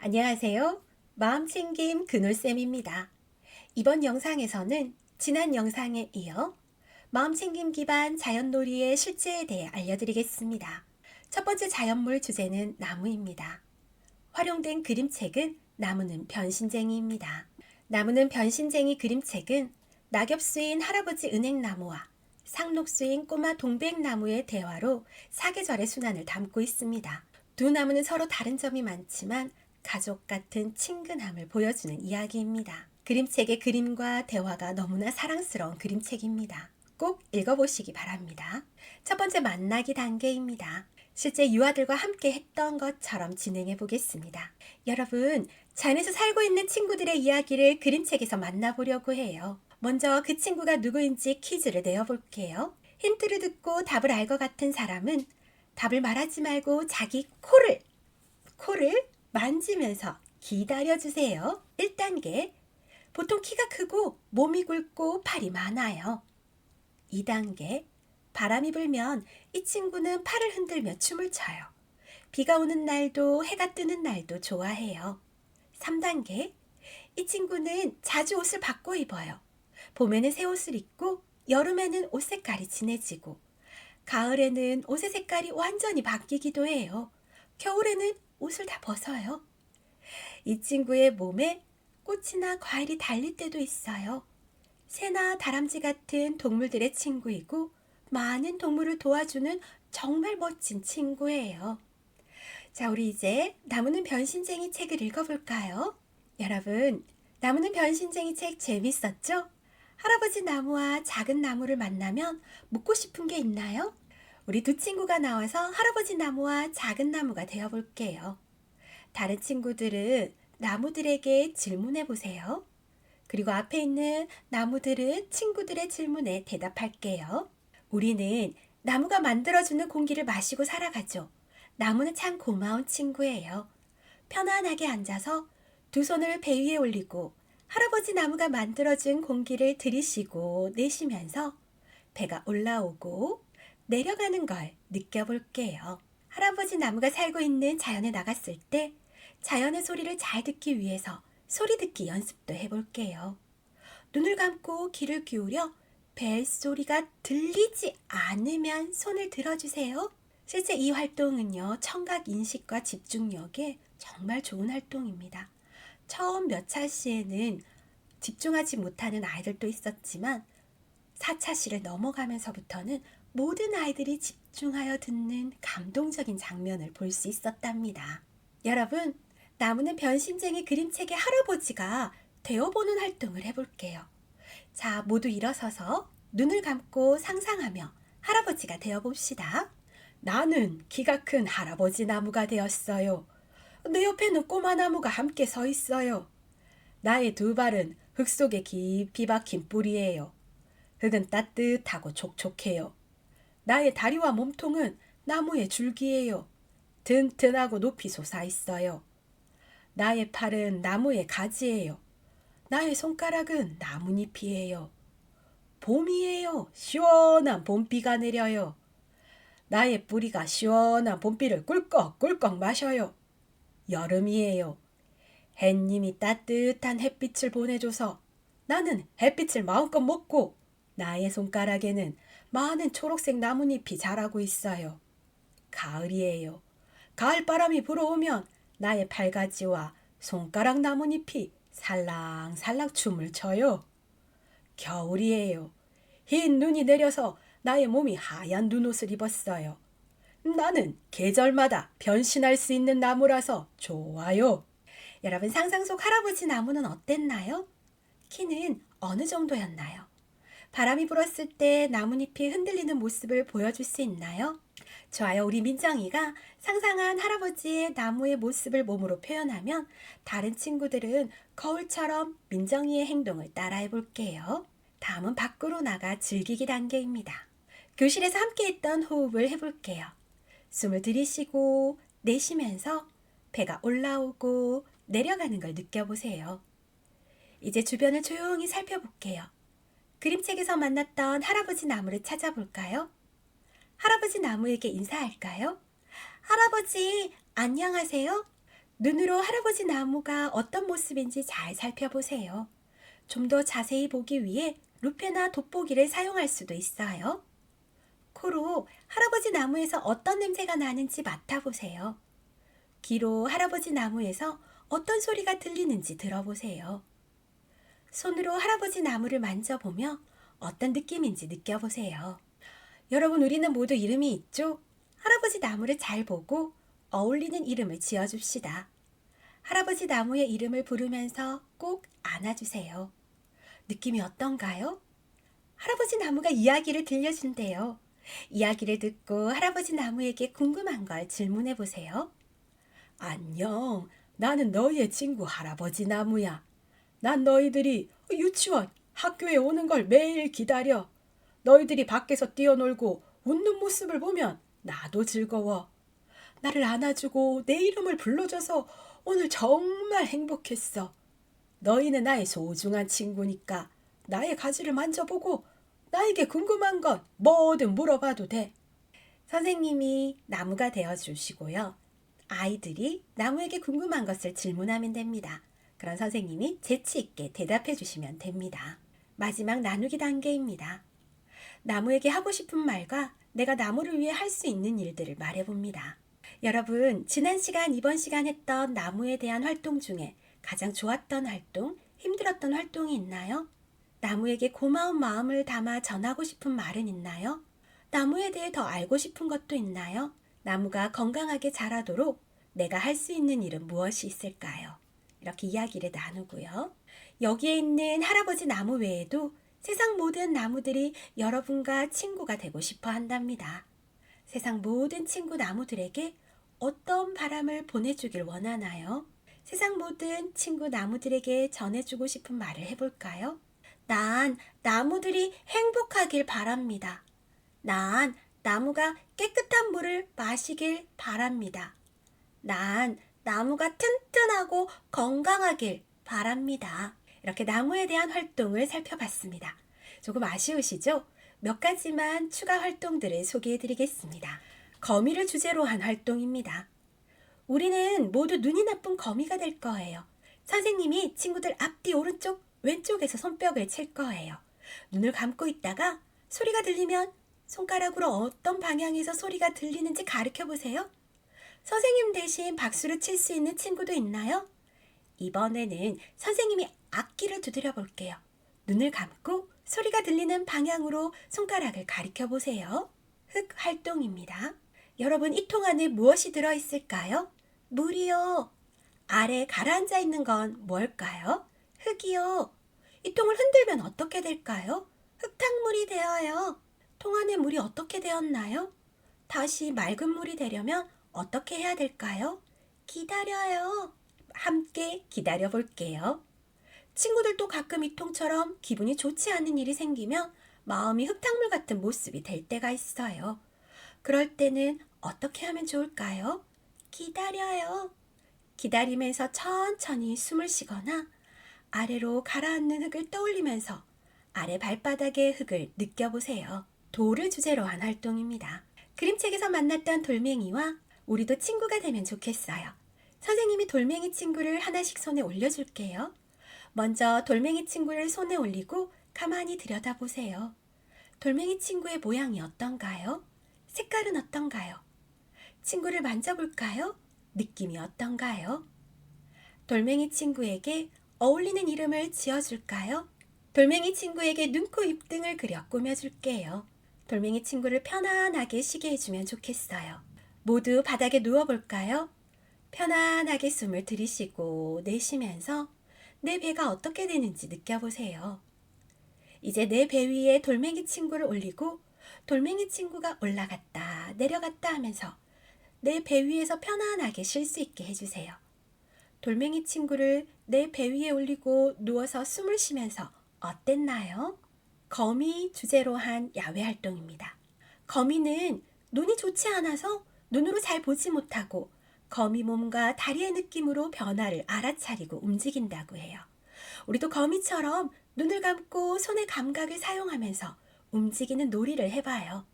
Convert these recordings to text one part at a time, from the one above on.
안녕하세요. 마음챙김 그놀쌤입니다. 이번 영상에서는 지난 영상에 이어 마음챙김 기반 자연놀이의 실제에 대해 알려드리겠습니다. 첫 번째 자연물 주제는 나무입니다. 활용된 그림책은 나무는 변신쟁이입니다. 나무는 변신쟁이 그림책은 낙엽수인 할아버지 은행나무와 상록수인 꼬마 동백나무의 대화로 사계절의 순환을 담고 있습니다. 두 나무는 서로 다른 점이 많지만 가족 같은 친근함을 보여주는 이야기입니다. 그림책의 그림과 대화가 너무나 사랑스러운 그림책입니다. 꼭 읽어보시기 바랍니다. 첫 번째 만나기 단계입니다. 실제 유아들과 함께 했던 것처럼 진행해 보겠습니다. 여러분, 자연에서 살고 있는 친구들의 이야기를 그림책에서 만나보려고 해요. 먼저 그 친구가 누구인지 퀴즈를 내어볼게요. 힌트를 듣고 답을 알 것 같은 사람은 답을 말하지 말고 자기 코를 만지면서 기다려주세요. 1단계, 보통 키가 크고 몸이 굵고 팔이 많아요. 2단계, 바람이 불면 이 친구는 팔을 흔들며 춤을 춰요. 비가 오는 날도 해가 뜨는 날도 좋아해요. 3단계, 이 친구는 자주 옷을 바꿔 입어요. 봄에는 새 옷을 입고 여름에는 옷 색깔이 진해지고 가을에는 옷의 색깔이 완전히 바뀌기도 해요. 겨울에는 옷을 다 벗어요. 이 친구의 몸에 꽃이나 과일이 달릴 때도 있어요. 새나 다람쥐 같은 동물들의 친구이고 많은 동물을 도와주는 정말 멋진 친구예요. 자, 우리 이제 나무는 변신쟁이 책을 읽어볼까요? 여러분, 나무는 변신쟁이 책 재밌었죠? 할아버지 나무와 작은 나무를 만나면 묻고 싶은 게 있나요? 우리 두 친구가 나와서 할아버지 나무와 작은 나무가 되어볼게요. 다른 친구들은 나무들에게 질문해 보세요. 그리고 앞에 있는 나무들은 친구들의 질문에 대답할게요. 우리는 나무가 만들어주는 공기를 마시고 살아가죠. 나무는 참 고마운 친구예요. 편안하게 앉아서 두 손을 배 위에 올리고 할아버지 나무가 만들어준 공기를 들이쉬고 내쉬면서 배가 올라오고 내려가는 걸 느껴볼게요. 할아버지 나무가 살고 있는 자연에 나갔을 때 자연의 소리를 잘 듣기 위해서 소리 듣기 연습도 해볼게요. 눈을 감고 귀를 기울여 벨소리가 들리지 않으면 손을 들어주세요. 실제 이 활동은요, 청각 인식과 집중력에 정말 좋은 활동입니다. 처음 몇 차 시에는 집중하지 못하는 아이들도 있었지만 4차 시를 넘어가면서부터는 모든 아이들이 집중하여 듣는 감동적인 장면을 볼 수 있었답니다. 여러분, 나무는 변신쟁이 그림책의 할아버지가 되어보는 활동을 해볼게요. 자, 모두 일어서서 눈을 감고 상상하며 할아버지가 되어봅시다. 나는 키가 큰 할아버지 나무가 되었어요. 내 옆에는 꼬마 나무가 함께 서 있어요. 나의 두 발은 흙 속에 깊이 박힌 뿌리예요. 흙은 따뜻하고 촉촉해요. 나의 다리와 몸통은 나무의 줄기예요. 튼튼하고 높이 솟아 있어요. 나의 팔은 나무의 가지예요. 나의 손가락은 나뭇잎이에요. 봄이에요. 시원한 봄비가 내려요. 나의 뿌리가 시원한 봄비를 꿀꺽꿀꺽 마셔요. 여름이에요. 햇님이 따뜻한 햇빛을 보내줘서 나는 햇빛을 마음껏 먹고 나의 손가락에는 많은 초록색 나뭇잎이 자라고 있어요. 가을이에요. 가을바람이 불어오면 나의 팔가지와 손가락 나뭇잎이 살랑살랑 춤을 춰요. 겨울이에요. 흰 눈이 내려서 나의 몸이 하얀 눈옷을 입었어요. 나는 계절마다 변신할 수 있는 나무라서 좋아요. 여러분, 상상 속 할아버지 나무는 어땠나요? 키는 어느 정도였나요? 바람이 불었을 때 나뭇잎이 흔들리는 모습을 보여줄 수 있나요? 좋아요. 우리 민정이가 상상한 할아버지의 나무의 모습을 몸으로 표현하면 다른 친구들은 거울처럼 민정이의 행동을 따라해 볼게요. 다음은 밖으로 나가 즐기기 단계입니다. 교실에서 함께 했던 호흡을 해볼게요. 숨을 들이쉬고 내쉬면서 배가 올라오고 내려가는 걸 느껴보세요. 이제 주변을 조용히 살펴볼게요. 그림책에서 만났던 할아버지 나무를 찾아볼까요? 할아버지 나무에게 인사할까요? 할아버지, 안녕하세요. 눈으로 할아버지 나무가 어떤 모습인지 잘 살펴보세요. 좀 더 자세히 보기 위해 루페나 돋보기를 사용할 수도 있어요. 코로 할아버지 나무에서 어떤 냄새가 나는지 맡아보세요. 귀로 할아버지 나무에서 어떤 소리가 들리는지 들어보세요. 손으로 할아버지 나무를 만져보며 어떤 느낌인지 느껴보세요. 여러분, 우리는 모두 이름이 있죠? 할아버지 나무를 잘 보고 어울리는 이름을 지어줍시다. 할아버지 나무의 이름을 부르면서 꼭 안아주세요. 느낌이 어떤가요? 할아버지 나무가 이야기를 들려준대요. 이야기를 듣고 할아버지 나무에게 궁금한 걸 질문해 보세요. 안녕, 나는 너희의 친구 할아버지 나무야. 난 너희들이 유치원, 학교에 오는 걸 매일 기다려. 너희들이 밖에서 뛰어놀고 웃는 모습을 보면 나도 즐거워. 나를 안아주고 내 이름을 불러줘서 오늘 정말 행복했어. 너희는 나의 소중한 친구니까 나의 가지를 만져보고 나에게 궁금한 건 뭐든 물어봐도 돼. 선생님이 나무가 되어주시고요. 아이들이 나무에게 궁금한 것을 질문하면 됩니다. 그런 선생님이 재치 있게 대답해 주시면 됩니다. 마지막 나누기 단계입니다. 나무에게 하고 싶은 말과 내가 나무를 위해 할 수 있는 일들을 말해봅니다. 여러분, 지난 시간, 이번 시간 했던 나무에 대한 활동 중에 가장 좋았던 활동, 힘들었던 활동이 있나요? 나무에게 고마운 마음을 담아 전하고 싶은 말은 있나요? 나무에 대해 더 알고 싶은 것도 있나요? 나무가 건강하게 자라도록 내가 할 수 있는 일은 무엇이 있을까요? 이렇게 이야기를 나누고요. 여기에 있는 할아버지 나무 외에도 세상 모든 나무들이 여러분과 친구가 되고 싶어 한답니다. 세상 모든 친구 나무들에게 어떤 바람을 보내주길 원하나요? 세상 모든 친구 나무들에게 전해주고 싶은 말을 해볼까요? 난 나무들이 행복하길 바랍니다. 난 나무가 깨끗한 물을 마시길 바랍니다. 난 나무가 튼튼하고 건강하길 바랍니다. 이렇게 나무에 대한 활동을 살펴봤습니다. 조금 아쉬우시죠? 몇 가지만 추가 활동들을 소개해 드리겠습니다. 거미를 주제로 한 활동입니다. 우리는 모두 눈이 나쁜 거미가 될 거예요. 선생님이 친구들 앞뒤 오른쪽 왼쪽에서 손뼉을 칠 거예요. 눈을 감고 있다가 소리가 들리면 손가락으로 어떤 방향에서 소리가 들리는지 가르쳐 보세요. 선생님 대신 박수를 칠 수 있는 친구도 있나요? 이번에는 선생님이 악기를 두드려 볼게요. 눈을 감고 소리가 들리는 방향으로 손가락을 가리켜 보세요. 흙 활동입니다. 여러분, 이 통 안에 무엇이 들어있을까요? 물이요. 아래 가라앉아 있는 건 뭘까요? 흙이요. 이 통을 흔들면 어떻게 될까요? 흙탕물이 되어요. 통 안에 물이 어떻게 되었나요? 다시 맑은 물이 되려면 어떻게 해야 될까요? 기다려요. 함께 기다려 볼게요. 친구들도 가끔 이 통처럼 기분이 좋지 않은 일이 생기면 마음이 흙탕물 같은 모습이 될 때가 있어요. 그럴 때는 어떻게 하면 좋을까요? 기다려요. 기다리면서 천천히 숨을 쉬거나 아래로 가라앉는 흙을 떠올리면서 아래 발바닥의 흙을 느껴보세요. 돌을 주제로 한 활동입니다. 그림책에서 만났던 돌멩이와 우리도 친구가 되면 좋겠어요. 선생님이 돌멩이 친구를 하나씩 손에 올려줄게요. 먼저 돌멩이 친구를 손에 올리고 가만히 들여다보세요. 돌멩이 친구의 모양이 어떤가요? 색깔은 어떤가요? 친구를 만져볼까요? 느낌이 어떤가요? 돌멩이 친구에게 어울리는 이름을 지어줄까요? 돌멩이 친구에게 눈, 코, 입 등을 그려 꾸며줄게요. 돌멩이 친구를 편안하게 쉬게 해주면 좋겠어요. 모두 바닥에 누워볼까요? 편안하게 숨을 들이쉬고 내쉬면서 내 배가 어떻게 되는지 느껴보세요. 이제 내 배 위에 돌멩이 친구를 올리고 돌멩이 친구가 올라갔다 내려갔다 하면서 내 배 위에서 편안하게 쉴 수 있게 해주세요. 돌멩이 친구를 내 배 위에 올리고 누워서 숨을 쉬면서 어땠나요? 거미 주제로 한 야외 활동입니다. 거미는 눈이 좋지 않아서 눈으로 잘 보지 못하고 거미 몸과 다리의 느낌으로 변화를 알아차리고 움직인다고 해요. 우리도 거미처럼 눈을 감고 손의 감각을 사용하면서 움직이는 놀이를 해봐요.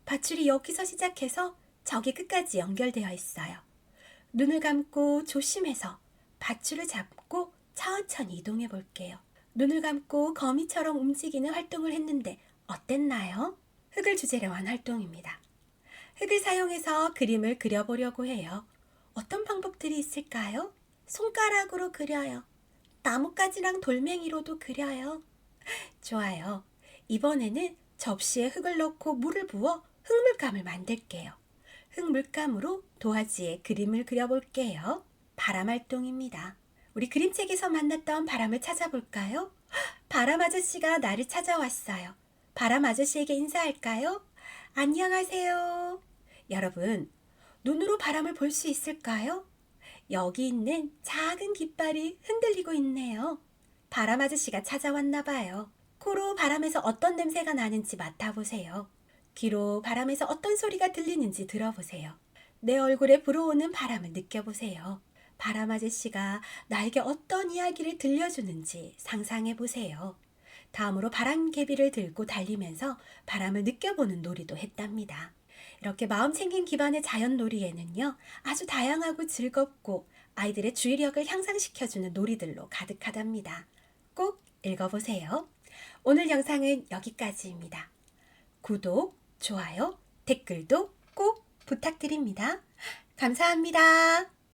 밧줄이 여기서 시작해서 저기 끝까지 연결되어 있어요. 눈을 감고 조심해서 밧줄을 잡고 천천히 이동해 볼게요. 눈을 감고 거미처럼 움직이는 활동을 했는데 어땠나요? 흙을 주제로 한 활동입니다. 흙을 사용해서 그림을 그려보려고 해요. 어떤 방법들이 있을까요? 손가락으로 그려요. 나뭇가지랑 돌멩이로도 그려요. 좋아요. 이번에는 접시에 흙을 넣고 물을 부어 흙물감을 만들게요. 흙물감으로 도화지에 그림을 그려볼게요. 바람 활동입니다. 우리 그림책에서 만났던 바람을 찾아볼까요? 바람 아저씨가 나를 찾아왔어요. 바람 아저씨에게 인사할까요? 안녕하세요. 여러분, 눈으로 바람을 볼 수 있을까요? 여기 있는 작은 깃발이 흔들리고 있네요. 바람 아저씨가 찾아왔나 봐요. 코로 바람에서 어떤 냄새가 나는지 맡아보세요. 귀로 바람에서 어떤 소리가 들리는지 들어보세요. 내 얼굴에 불어오는 바람을 느껴보세요. 바람 아저씨가 나에게 어떤 이야기를 들려주는지 상상해보세요. 다음으로 바람개비를 들고 달리면서 바람을 느껴보는 놀이도 했답니다. 이렇게 마음 챙김 기반의 자연놀이에는요, 아주 다양하고 즐겁고 아이들의 주의력을 향상시켜주는 놀이들로 가득하답니다. 꼭 읽어보세요. 오늘 영상은 여기까지입니다. 구독, 좋아요, 댓글도 꼭 부탁드립니다. 감사합니다.